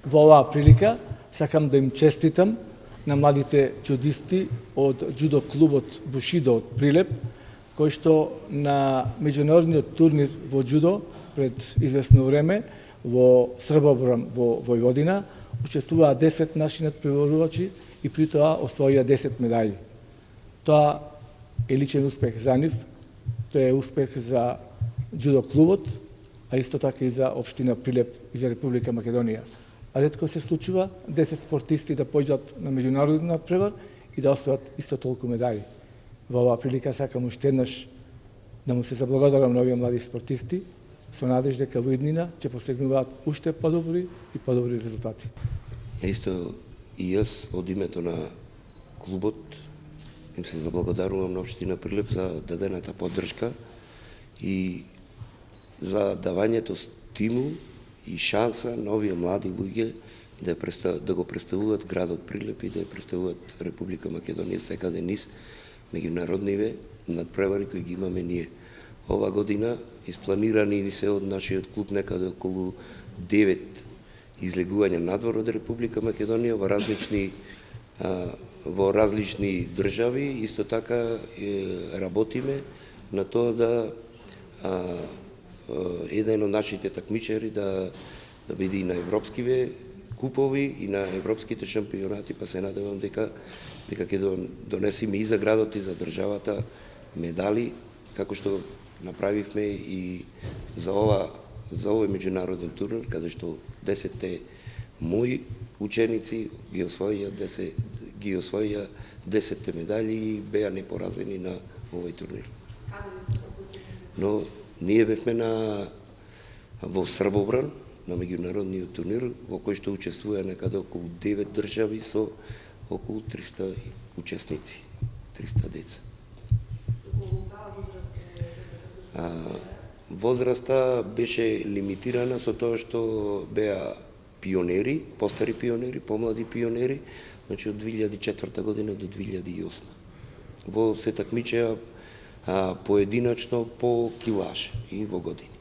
Во оваа прилика сакам да им честитам на младите джудисти од џудо клубот Бушидо од Прилеп, кој што на меѓународниот турнир во џудо пред известно време во Србобран во Војводина учествуваа 10 наши натпреварувачи и при тоа освоија 10 медали. Тоа е личен успех за нив, тоа е успех за џудо клубот, а исто така и за општина Прилеп и за Република Македонија. А ретко се случува 10 спортисти да појдат на меѓународен натпревар и да освојат исто толку медали. Во оваа прилика сакам уште еднаш да му се заблагодарам на овие млади спортисти со надеж дека во иднина ќе постигнуваат уште подобри и подобри резултати. Исто и јас од името на клубот им се заблагодарувам на општина Прилеп за дадената поддршка и за давањето стимул и шанса на овие млади луѓе да го представуваат градот Прилеп и да ја представуваат Република Македонија секаде низ меѓународниве надпревари кои ги имаме ние. Ова година испланирани ни се од нашиот клуб некаде околу 9 излегувања надвор од Република Македонија во различни држави. Исто така работиме на тоа да еден од нашите такмичари да биде и на европскиве купови и на европските шампионати, па се надевам дека ќе донесеме и за градот и за државата медали, како што направивме и за овој меѓународен турнир, каде што 10 мои ученици ги освоија 10 медали и беа непоразени на овој турнир. Но ние бевме во Србобран на меѓународниот турнир во кој што учествува некаде околу 9 држави со околу 300 учесници, 300 деца. Возраста беше лимитирана со тоа што беа пионери, постари пионери, помлади пионери, значи од 2004 година до 2008. Во се такмичеа поединачно по килаж и во години.